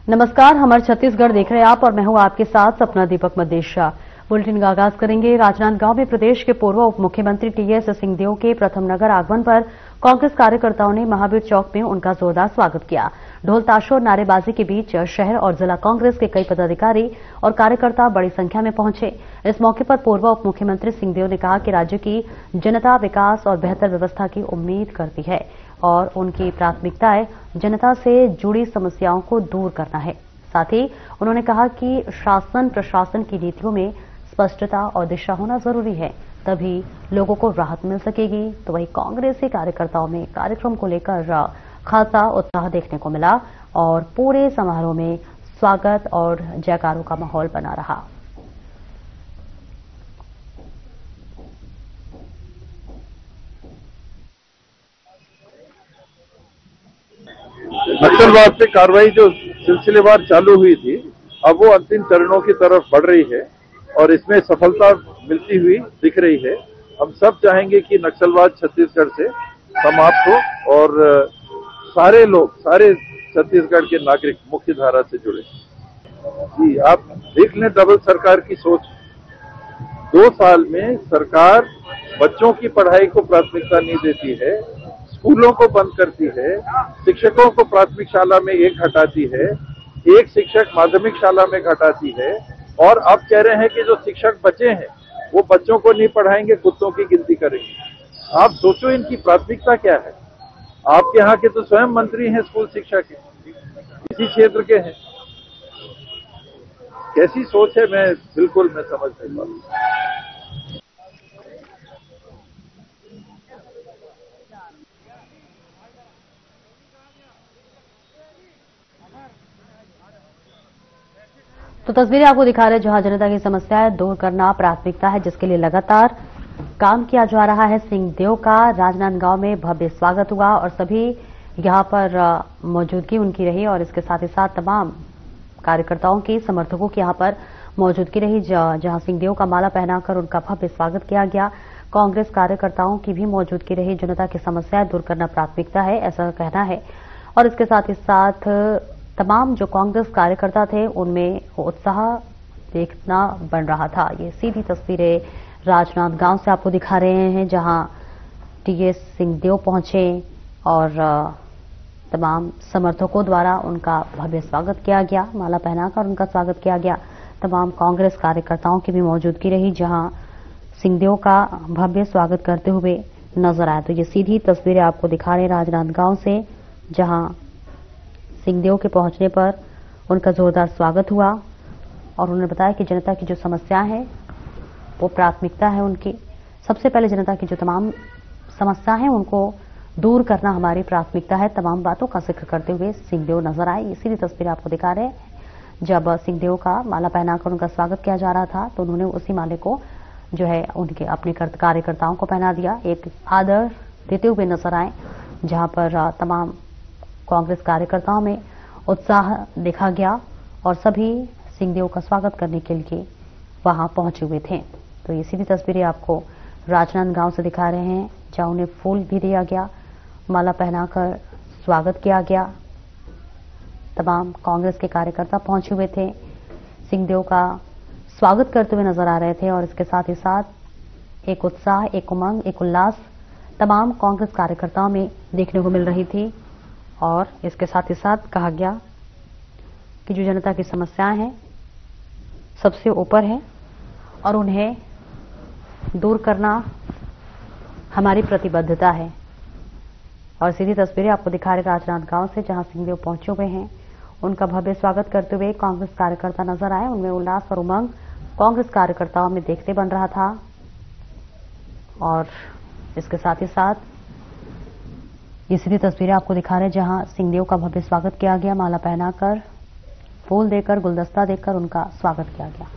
नमस्कार, हमारे छत्तीसगढ़ देख रहे हैं आप और मैं हूं आपके साथ सपना दीपक मदेशा। बुलेटिन का आगाज करेंगे। राजनांदगांव में प्रदेश के पूर्व उप मुख्यमंत्री टीएस सिंहदेव के प्रथम नगर आगमन पर कांग्रेस कार्यकर्ताओं ने महावीर चौक में उनका जोरदार स्वागत किया। ढोल ताशों और नारेबाजी के बीच शहर और जिला कांग्रेस के कई पदाधिकारी और कार्यकर्ता बड़ी संख्या में पहुंचे। इस मौके पर पूर्व उप मुख्यमंत्री सिंहदेव ने कहा कि राज्य की जनता विकास और बेहतर व्यवस्था की उम्मीद करती है और उनकी प्राथमिकताएं जनता से जुड़ी समस्याओं को दूर करना है। साथ ही उन्होंने कहा कि शासन प्रशासन की नीतियों में स्पष्टता और दिशा होना जरूरी है, तभी लोगों को राहत मिल सकेगी। तो वही कांग्रेस के कार्यकर्ताओं में कार्यक्रम को लेकर खासा उत्साह देखने को मिला और पूरे समारोह में स्वागत और जयकारों का माहौल बना रहा। नक्सलवाद पे कार्रवाई जो सिलसिलेवार चालू हुई थी, अब वो अंतिम चरणों की तरफ बढ़ रही है और इसमें सफलता मिलती हुई दिख रही है। हम सब चाहेंगे कि नक्सलवाद छत्तीसगढ़ से समाप्त हो और सारे लोग, सारे छत्तीसगढ़ के नागरिक मुख्य धारा से जुड़े। जी, आप देख लें डबल सरकार की सोच। 2 साल में सरकार बच्चों की पढ़ाई को प्राथमिकता नहीं देती है, स्कूलों को बंद करती है, शिक्षकों को प्राथमिक शाला में एक घटाती है, एक शिक्षक माध्यमिक शाला में घटाती है और अब कह रहे हैं कि जो शिक्षक बचे हैं वो बच्चों को नहीं पढ़ाएंगे, कुत्तों की गिनती करेंगे। आप सोचो इनकी प्राथमिकता क्या है। आपके यहाँ के तो स्वयं मंत्री हैं स्कूल शिक्षा के, इसी क्षेत्र के हैं। कैसी सोच है, मैं समझ नहीं पाता। तो तस्वीरें आपको दिखा रहे हैं जहां जनता की समस्याएं दूर करना प्राथमिकता है, जिसके लिए लगातार काम किया जा रहा है। सिंहदेव का राजनांदगांव में भव्य स्वागत हुआ और सभी यहां पर मौजूदगी उनकी रही और इसके साथ ही साथ तमाम कार्यकर्ताओं की, समर्थकों की यहां पर मौजूदगी रही, जहां सिंहदेव का माला पहनाकर उनका भव्य स्वागत किया गया। कांग्रेस कार्यकर्ताओं की भी मौजूदगी रही। जनता की समस्याएं दूर करना प्राथमिकता है, ऐसा कहना है। और इसके साथ ही साथ तमाम जो कांग्रेस कार्यकर्ता थे उनमें उत्साह देखना बन रहा था। ये सीधी तस्वीरें राजनांदगांव से आपको दिखा रहे हैं, जहां टीएस सिंहदेव पहुंचे और तमाम समर्थकों द्वारा उनका भव्य स्वागत किया गया, माला पहनाकर उनका स्वागत किया गया। तमाम कांग्रेस कार्यकर्ताओं की भी मौजूदगी रही, जहां सिंहदेव का भव्य स्वागत करते हुए नजर आया। तो ये सीधी तस्वीरें आपको दिखा रहे हैं राजनांदगांव से, जहां सिंहदेव के पहुंचने पर उनका जोरदार स्वागत हुआ और उन्होंने बताया कि जनता की जो समस्या है वो प्राथमिकता है उनकी। सबसे पहले जनता की जो तमाम समस्या है उनको दूर करना हमारी प्राथमिकता है। तमाम बातों का जिक्र करते हुए सिंहदेव नजर आए। इसीलिए तस्वीर आपको दिखा रहे हैं। जब सिंहदेव का माला पहनाकर उनका स्वागत किया जा रहा था तो उन्होंने उसी माले को जो है उनके अपने कार्यकर्ताओं को पहना दिया, एक आदर देते हुए नजर आए, जहां पर तमाम कांग्रेस कार्यकर्ताओं में उत्साह देखा गया और सभी सिंहदेव का स्वागत करने के लिए वहां पहुंचे हुए थे। तो ये सीधी तस्वीरें आपको राजनांदगांव से दिखा रहे हैं, जहां उन्हें फूल भी दिया गया, माला पहनाकर स्वागत किया गया। तमाम कांग्रेस के कार्यकर्ता पहुंचे हुए थे, सिंहदेव का स्वागत करते हुए नजर आ रहे थे और इसके साथ ही साथ एक उत्साह, एक उमंग, एक उल्लास तमाम कांग्रेस कार्यकर्ताओं में देखने को मिल रही थी। और इसके साथ ही साथ कहा गया कि जो जनता की समस्याएं हैं सबसे ऊपर है और उन्हें दूर करना हमारी प्रतिबद्धता है। और सीधी तस्वीरें आपको दिखा रहे राजनांदगांव से, जहां सिंहदेव पहुंचे हुए हैं। उनका भव्य स्वागत करते हुए कांग्रेस कार्यकर्ता नजर आए। उनमें उल्लास और उमंग कांग्रेस कार्यकर्ताओं में देखते बन रहा था। और इसके साथ ही साथ ये सीधी तस्वीरें आपको दिखा रहे हैं, जहां सिंहदेव का भव्य स्वागत किया गया, माला पहनाकर, फूल देकर, गुलदस्ता देकर उनका स्वागत किया गया।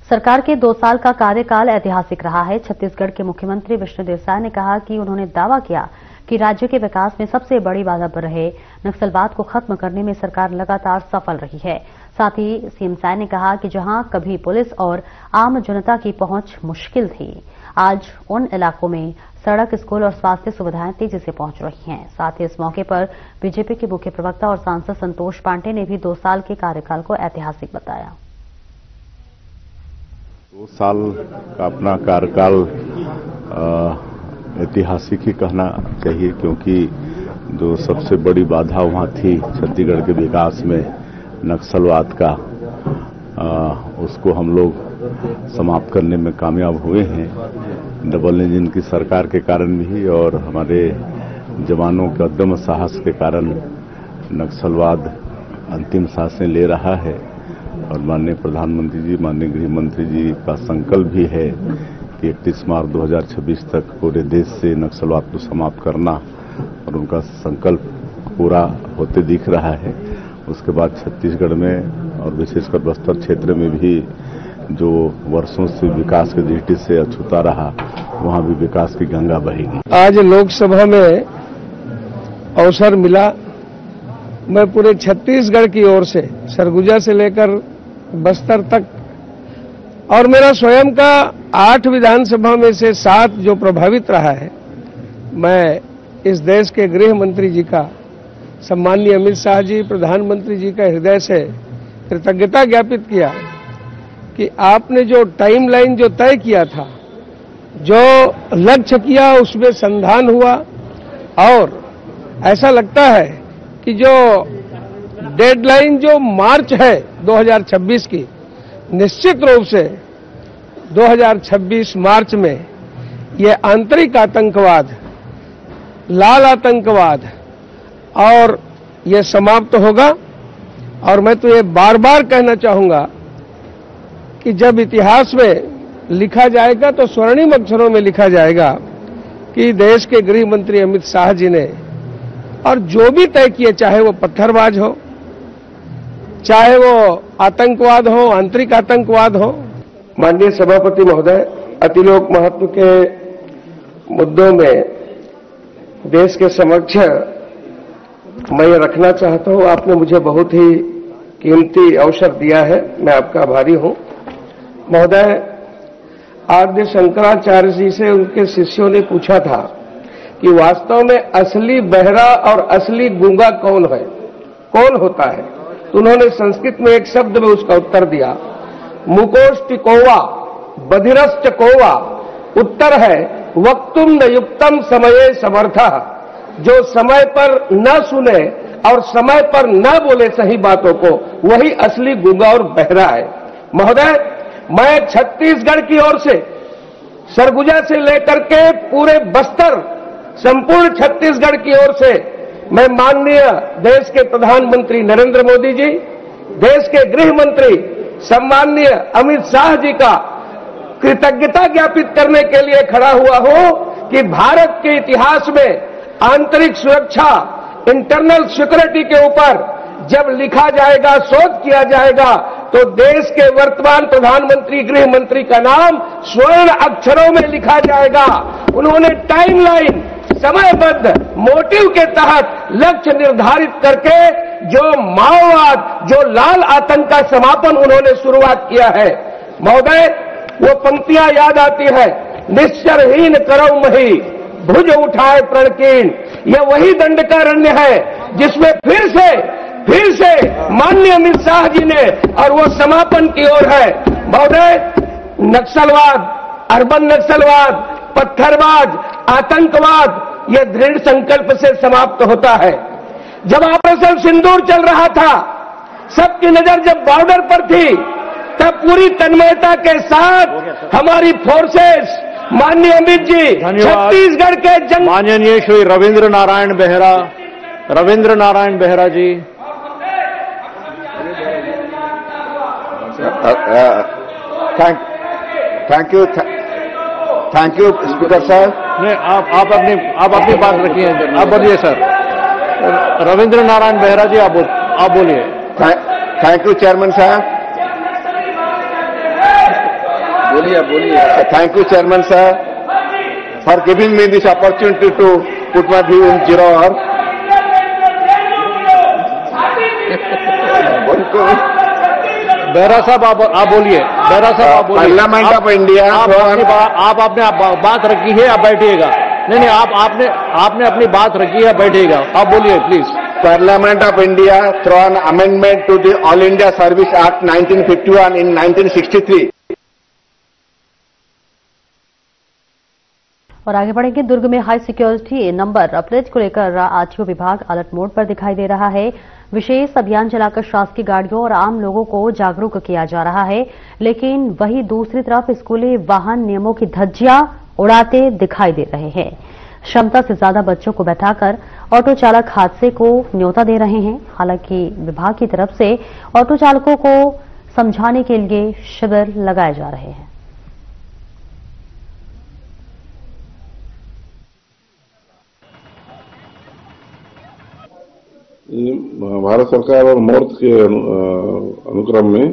सरकार के 2 साल का कार्यकाल ऐतिहासिक रहा है। छत्तीसगढ़ के मुख्यमंत्री विष्णुदेव साय ने कहा कि उन्होंने दावा किया कि राज्य के विकास में सबसे बड़ी बाधा पर रहे नक्सलवाद को खत्म करने में सरकार लगातार सफल रही है। साथ ही सीएम साय ने कहा कि जहां कभी पुलिस और आम जनता की पहुंच मुश्किल थी, आज उन इलाकों में सड़क, स्कूल और स्वास्थ्य सुविधाएं तेजी से पहुंच रही हैं। साथ ही इस मौके पर बीजेपी के मुख्य प्रवक्ता और सांसद संतोष पांडे ने भी 2 साल के कार्यकाल को ऐतिहासिक बताया। 2 साल का अपना कार्यकाल ऐतिहासिक ही कहना चाहिए, क्योंकि जो सबसे बड़ी बाधा वहां थी छत्तीसगढ़ के विकास में, नक्सलवाद का, उसको हम लोग समाप्त करने में कामयाब हुए हैं। डबल इंजन की सरकार के कारण भी और हमारे जवानों के उद्यम साहस के कारण नक्सलवाद अंतिम सांसें ले रहा है। और माननीय प्रधानमंत्री जी, माननीय गृह मंत्री जी का संकल्प भी है कि 31 मार्च 2026 तक पूरे देश से नक्सलवाद को समाप्त करना, और उनका संकल्प पूरा होते दिख रहा है। उसके बाद छत्तीसगढ़ में और विशेषकर बस्तर क्षेत्र में भी जो वर्षों से विकास की दृष्टि से अछूता रहा, वहां भी विकास की गंगा बहेगी। आज लोकसभा में अवसर मिला, मैं पूरे छत्तीसगढ़ की ओर से सरगुजा से लेकर बस्तर तक, और मेरा स्वयं का 8 विधानसभा में से 7 जो प्रभावित रहा है, मैं इस देश के गृह मंत्री जी का, सम्माननीय अमित शाह जी, प्रधानमंत्री जी का हृदय से कृतज्ञता ज्ञापित किया कि आपने जो टाइमलाइन जो तय किया था, जो लक्ष्य किया, उसमें संधान हुआ। और ऐसा लगता है कि जो डेडलाइन जो मार्च है 2026 की, निश्चित रूप से 2026 मार्च में ये आंतरिक आतंकवाद, लाल आतंकवाद और ये समाप्त होगा। और मैं तो ये बार बार कहना चाहूंगा कि जब इतिहास में लिखा जाएगा तो स्वर्णिम अक्षरों में लिखा जाएगा कि देश के गृह मंत्री अमित शाह जी ने और जो भी तय किए, चाहे वो पत्थरबाज हो, चाहे वो आतंकवाद हो, आंतरिक आतंकवाद हो। माननीय सभापति महोदय, अतिलोक महत्व के मुद्दों में देश के समक्ष मैं ये रखना चाहता हूं। आपने मुझे बहुत ही कीमती अवसर दिया है, मैं आपका आभारी हूं। महोदय, आद्य शंकराचार्य जी से उनके शिष्यों ने पूछा था कि वास्तव में असली बहरा और असली गूंगा कौन है, कौन होता है? तो उन्होंने संस्कृत में एक शब्द में उसका उत्तर दिया, मुकोष्टिकोवा बधिरश्चकोवा। उत्तर है वक्तुम न युक्तम समये समर्थः, जो समय पर न सुने और समय पर न बोले सही बातों को, वही असली गूंगा और बहरा है। महोदय, मैं छत्तीसगढ़ की ओर से सरगुजा से लेकर के पूरे बस्तर, संपूर्ण छत्तीसगढ़ की ओर से मैं माननीय देश के प्रधानमंत्री नरेंद्र मोदी जी, देश के गृह मंत्री सम्माननीय अमित शाह जी का कृतज्ञता ज्ञापित करने के लिए खड़ा हुआ हूं कि भारत के इतिहास में आंतरिक सुरक्षा, इंटरनल सिक्योरिटी के ऊपर जब लिखा जाएगा, शोध किया जाएगा, तो देश के वर्तमान प्रधानमंत्री, गृह मंत्री का नाम स्वर्ण अक्षरों में लिखा जाएगा। उन्होंने टाइमलाइन, समयबद्ध मोटिव के तहत लक्ष्य निर्धारित करके जो माओवाद, जो लाल आतंक का समापन उन्होंने शुरुआत किया है। महोदय, वो पंक्तियां याद आती है, निश्चरहीन करौ मही भुज उठाए प्रणकीन। यह वही दंडकारण्य है जिसमें फिर से माननीय अमित शाह जी ने, और वो समापन की ओर है। महोदय, नक्सलवाद, अर्बन नक्सलवाद, पत्थरबाज, आतंकवाद, यह दृढ़ संकल्प से समाप्त होता है। जब ऑपरेशन सिंदूर चल रहा था, सबकी नजर जब बॉर्डर पर थी, तब पूरी तन्मयता के साथ हमारी फोर्सेस, माननीय अमित जी, छत्तीसगढ़ के माननीय श्री रविंद्र नारायण बेहरा जी। थैंक यू स्पीकर साहब। नहीं, आप अपनी बात रखिए, आप बोलिए सर। रविंद्र नारायण बेहरा जी, आप बोलिए। थैंक यू चेयरमैन साहब। बोलिए। Thank you, Chairman sir, for giving me this opportunity to put my view in Jiror. Behera साहब आप बोलिए। बेहरा साहब आप बोलिए। पार्लियामेंट ऑफ इंडिया, आप आपने बात रखी है, आप बैठिएगा। नहीं, आपने अपनी बात रखी है, बैठिएगा। आप बोलिए please. Parliament of India through an amendment to the All India Service Act 1951 in 1963. और आगे बढ़ेंगे। दुर्ग में हाई सिक्योरिटी नंबर प्लेट को लेकर आरटीओ विभाग अलर्ट मोड पर दिखाई दे रहा है। विशेष अभियान चलाकर शासकीय गाड़ियों और आम लोगों को जागरूक किया जा रहा है, लेकिन वहीं दूसरी तरफ स्कूली वाहन नियमों की धज्जियां उड़ाते दिखाई दे रहे हैं। क्षमता से ज्यादा बच्चों को बैठाकर ऑटो चालक हादसे को न्योता दे रहे हैं। हालांकि विभाग की तरफ से ऑटो चालकों को समझाने के लिए शिविर लगाए जा रहे हैं। भारत सरकार और मोर्च के अनुक्रम में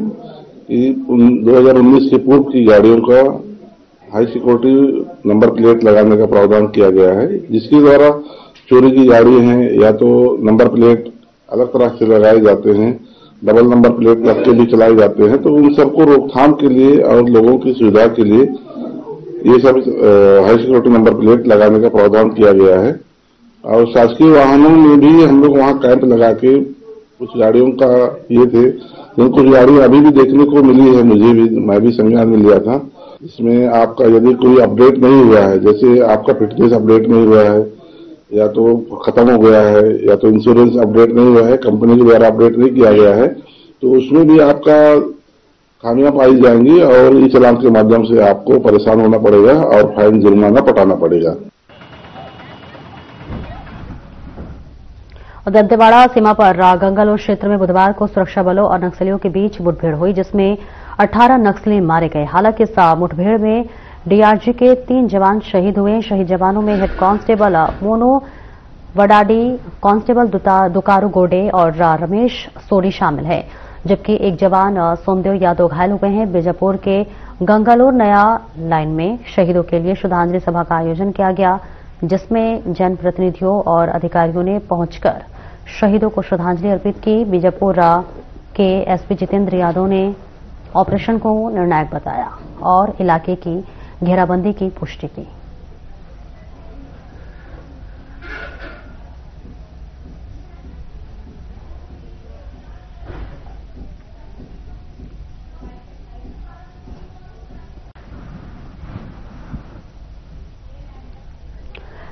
2019 के पूर्व की गाड़ियों का हाई सिक्योरिटी नंबर प्लेट लगाने का प्रावधान किया गया है, जिसके द्वारा चोरी की गाड़ी हैं या तो नंबर प्लेट अलग तरह से लगाए जाते हैं, डबल नंबर प्लेट लग के भी चलाए जाते हैं। तो उन सबको रोकथाम के लिए और लोगों की सुविधा के लिए ये सब हाई सिक्योरिटी नंबर प्लेट लगाने का प्रावधान किया गया है। और शासकीय वाहनों में भी हम लोग वहां कैंप लगा के कुछ गाड़ियों का ये थे, कुछ गाड़ियां अभी भी देखने को मिली है, मैं भी संज्ञान में लिया था। इसमें आपका यदि कोई अपडेट नहीं हुआ है, जैसे आपका फिटनेस अपडेट नहीं हुआ है या तो खत्म हो गया है या तो इंश्योरेंस अपडेट नहीं हुआ है, कंपनी के द्वारा अपडेट नहीं किया गया है, तो उसमें भी आपका खामियां पाई जाएंगी और ई चालान के माध्यम से आपको परेशान होना पड़ेगा और फाइन जुर्माना पटाना पड़ेगा। दंतेवाड़ा सीमा पर गंगालोर क्षेत्र में बुधवार को सुरक्षा बलों और नक्सलियों के बीच मुठभेड़ हुई, जिसमें 18 नक्सली मारे गए। हालांकि इस मुठभेड़ में डीआरजी के 3 जवान शहीद हुए। शहीद जवानों में हेड कांस्टेबल मोनो वडाडी, कांस्टेबल दुकारू गोडे और रमेश सोनी शामिल है, जबकि एक जवान सोमदेव यादव घायल हुए हैं। बीजापुर के गंगालोर नया लाइन में शहीदों के लिए श्रद्धांजलि सभा का आयोजन किया गया, जिसमें जनप्रतिनिधियों और अधिकारियों ने पहुंचकर शहीदों को श्रद्धांजलि अर्पित की। बीजापुर के एसपी जितेंद्र यादव ने ऑपरेशन को निर्णायक बताया और इलाके की घेराबंदी की पुष्टि की।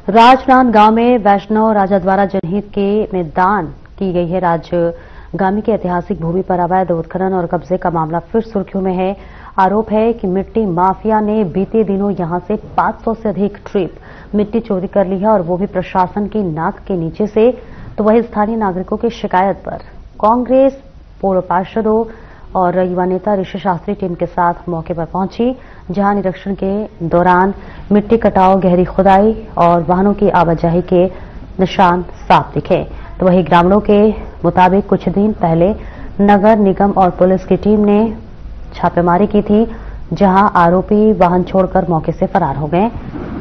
राजनांदगांव में वैष्णव राजा द्वारा जनहित में दान की गई है राजगामी की ऐतिहासिक भूमि पर अवैध उत्खनन और कब्जे का मामला फिर सुर्खियों में है। आरोप है कि मिट्टी माफिया ने बीते दिनों यहां से 500 से अधिक ट्रिप मिट्टी चोरी कर ली है, और वो भी प्रशासन की नाक के नीचे से। तो वही स्थानीय नागरिकों की शिकायत पर कांग्रेस पूर्व पार्षदों और युवा नेता ऋषि शास्त्री टीम के साथ मौके पर पहुंची, जहां निरीक्षण के दौरान मिट्टी कटाव, गहरी खुदाई और वाहनों की आवाजाही के निशान साफ दिखे। तो वही ग्रामीणों के मुताबिक कुछ दिन पहले नगर निगम और पुलिस की टीम ने छापेमारी की थी, जहां आरोपी वाहन छोड़कर मौके से फरार हो गए,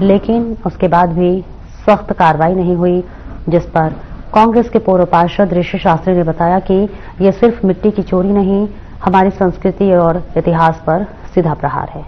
लेकिन उसके बाद भी सख्त कार्रवाई नहीं हुई, जिस पर कांग्रेस के पूर्व पार्षद ऋषि शास्त्री ने बताया कि ये सिर्फ मिट्टी की चोरी नहीं, हमारी संस्कृति और इतिहास पर सीधा प्रहार है।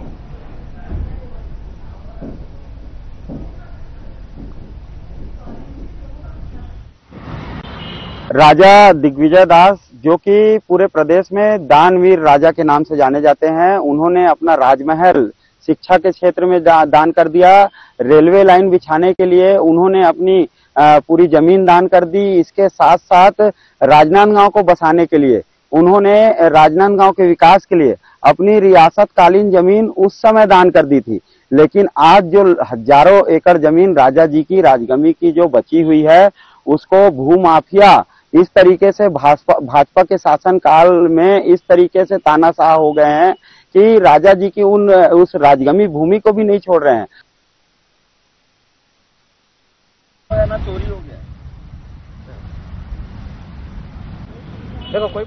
राजा दिग्विजय दास, जो कि पूरे प्रदेश में दानवीर राजा के नाम से जाने जाते हैं, उन्होंने अपना राजमहल शिक्षा के क्षेत्र में दान कर दिया। रेलवे लाइन बिछाने के लिए उन्होंने अपनी पूरी जमीन दान कर दी। इसके साथ साथ राजनांदगांव को बसाने के लिए उन्होंने राजनांदगांव के विकास के लिए अपनी रियासतकालीन जमीन उस समय दान कर दी थी। लेकिन आज जो हजारों एकड़ जमीन राजा जी की राजगमी की जो बची हुई है, उसको भूमाफिया इस तरीके से भाजपा के शासन काल में इस तरीके से तानाशाह हो गए हैं कि राजा जी की उस राजगमी भूमि को भी नहीं छोड़ रहे हैं। चोरी हो गया। देखो कोई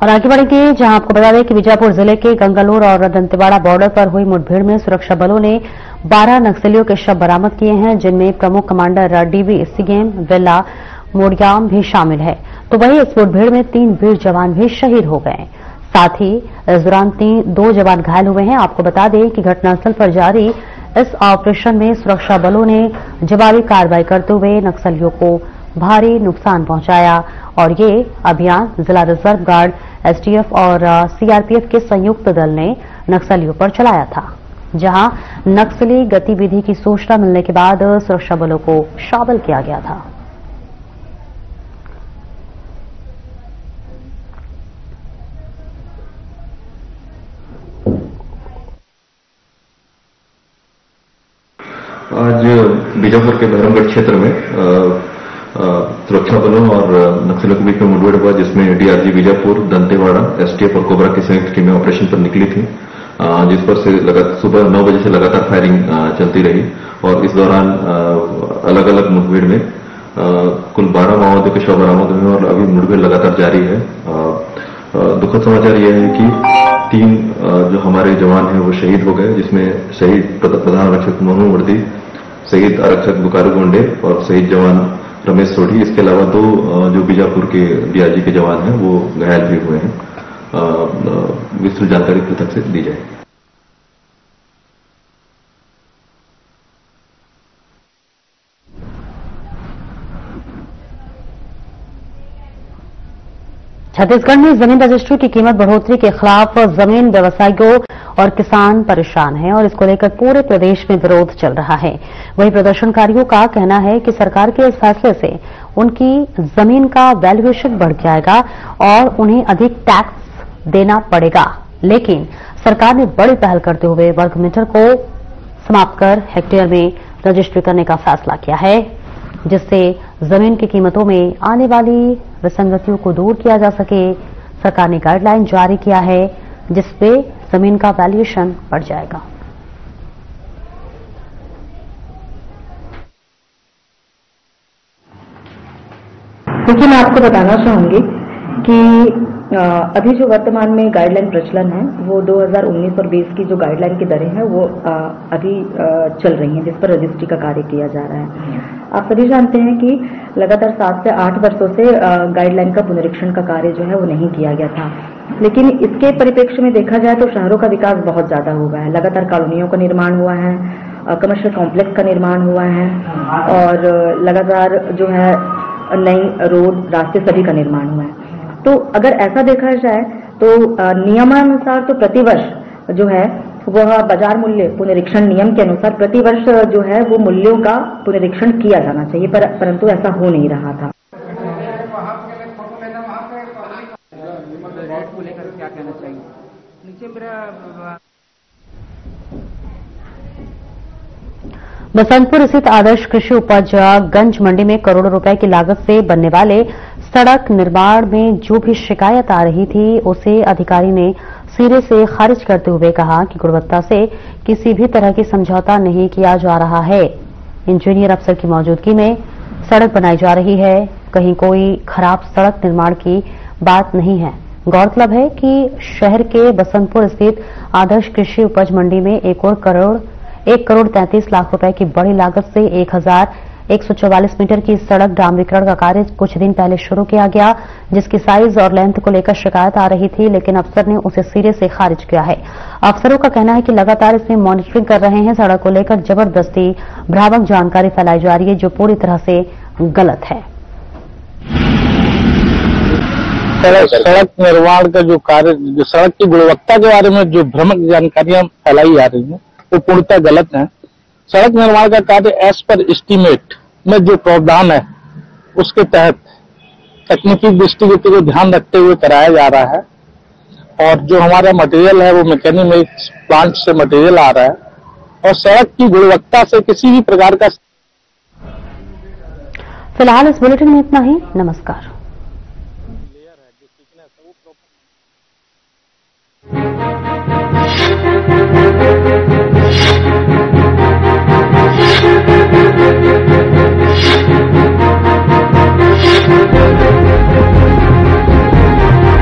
और आगे बढ़ेंगे, जहां आपको बता दें कि बीजापुर जिले के गंगालोर और दंतेवाड़ा बॉर्डर पर हुई मुठभेड़ में सुरक्षा बलों ने 12 नक्सलियों के शव बरामद किए हैं, जिनमें प्रमुख कमांडर डीवी सिगेम वेला मोड़याम भी शामिल है। तो वहीं इस मुठभेड़ में 3 वीर जवान भी शहीद हो गए। साथ ही इस दौरान 2 जवान घायल हुए हैं। आपको बता दें कि घटनास्थल पर जारी इस ऑपरेशन में सुरक्षा बलों ने जवाबी कार्रवाई करते हुए नक्सलियों को भारी नुकसान पहुंचाया और ये अभियान जिला रिजर्व गार्ड, एसटीएफ और सीआरपीएफ के संयुक्त दल ने नक्सलियों पर चलाया था, जहां नक्सली गतिविधि की सूचना मिलने के बाद सुरक्षा बलों को शामिल किया गया था। आज बीजापुर के बहरमगढ़ क्षेत्र में सुरक्षा बलों और नक्सलियों के बीच में मुठभेड़ हुआ, जिसमें डीआरजी बीजापुर, दंतेवाड़ा, एसटीएफ और कोबरा की संयुक्त टीमें ऑपरेशन पर निकली थी, जिस पर से सुबह 9 बजे से लगातार फायरिंग चलती रही और इस दौरान अलग अलग मुठभेड़ में कुल 12 माओवादियों के शव बरामद हुए और अभी मुठभेड़ लगातार जारी है। दुखद समाचार यह है कि 3 जो हमारे जवान हैं वो शहीद हो गए, जिसमें शहीद प्रधान आरक्षक मोनू वर्दी, शहीद आरक्षक बुकारू गोंडे और शहीद जवान रमेश सोढ़ी। इसके अलावा 2 जो बीजापुर के डीआरजी के जवान हैं वो घायल भी हुए हैं। विस्तृत जानकारी पृथक से दी जाए। छत्तीसगढ़ में जमीन रजिस्ट्री की कीमत बढ़ोतरी के खिलाफ जमीन व्यवसायियों और किसान परेशान हैं और इसको लेकर पूरे प्रदेश में विरोध चल रहा है। वहीं प्रदर्शनकारियों का कहना है कि सरकार के इस फैसले से उनकी जमीन का वैल्यूएशन बढ़ जाएगा और उन्हें अधिक टैक्स देना पड़ेगा। लेकिन सरकार ने बड़ी पहल करते हुए वर्ग मीटर को समाप्त कर हेक्टेयर में रजिस्ट्री करने का फैसला किया है, जिससे जमीन की कीमतों में आने वाली विसंगतियों को दूर किया जा सके। सरकार ने गाइडलाइन जारी किया है, जिससे जमीन का वैल्यूएशन बढ़ जाएगा। देखिए, मैं आपको बताना चाहूंगी कि अभी जो वर्तमान में गाइडलाइन प्रचलन है वो 2019 और 20 की जो गाइडलाइन की दरें हैं वो अभी चल रही हैं, जिस पर रजिस्ट्री का कार्य किया जा रहा है। आप सभी जानते हैं कि लगातार 7 से 8 वर्षों से गाइडलाइन का पुनरीक्षण का कार्य जो है वो नहीं किया गया था, लेकिन इसके परिप्रेक्ष्य में देखा जाए तो शहरों का विकास बहुत ज्यादा हुआ है। लगातार कॉलोनियों का निर्माण हुआ है, कमर्शियल कॉम्प्लेक्स का निर्माण हुआ है और लगातार जो है नई रोड, रास्ते सभी का निर्माण हुआ है। तो अगर ऐसा देखा जाए तो नियमानुसार तो प्रतिवर्ष जो है वह बाजार मूल्य पुनरीक्षण नियम के अनुसार प्रतिवर्ष जो है वो मूल्यों का पुनरीक्षण किया जाना चाहिए, परंतु ऐसा हो नहीं रहा था। बसंतपुर स्थित आदर्श कृषि उपज गंज मंडी में करोड़ों रुपए की लागत से बनने वाले सड़क निर्माण में जो भी शिकायत आ रही थी उसे अधिकारी ने सिरे से खारिज करते हुए कहा कि गुणवत्ता से किसी भी तरह की समझौता नहीं किया जा रहा है। इंजीनियर अफसर की मौजूदगी में सड़क बनाई जा रही है, कहीं कोई खराब सड़क निर्माण की बात नहीं है। गौरतलब है कि शहर के बसंतपुर स्थित आदर्श कृषि उपज मंडी में 1 करोड़ 33 लाख रुपए की बड़ी लागत से 1144 मीटर की सड़क डामरीकरण का कार्य कुछ दिन पहले शुरू किया गया, जिसकी साइज और लेंथ को लेकर शिकायत आ रही थी, लेकिन अफसर ने उसे सिरे से खारिज किया है। अफसरों का कहना है कि लगातार इसमें मॉनिटरिंग कर रहे हैं। सड़क को लेकर जबरदस्ती भ्रामक जानकारी फैलाई जा रही है, जो पूरी तरह से गलत है। सड़क निर्माण का जो कार्य, जो सड़क की गुणवत्ता के बारे में जो भ्रामक जानकारियां फैलाई जा रही हैं वो पूर्णतः गलत है। सड़क निर्माण का कार्य एज पर एस्टीमेट में जो प्रावधान है उसके तहत तकनीकी दृष्टिगति को ध्यान रखते हुए कराया जा रहा है और जो हमारा मटेरियल है वो मैकेनिक्स प्लांट से मटेरियल आ रहा है और सड़क की गुणवत्ता से किसी भी प्रकार का। फिलहाल इस बुलेटिन में इतना ही। नमस्कार।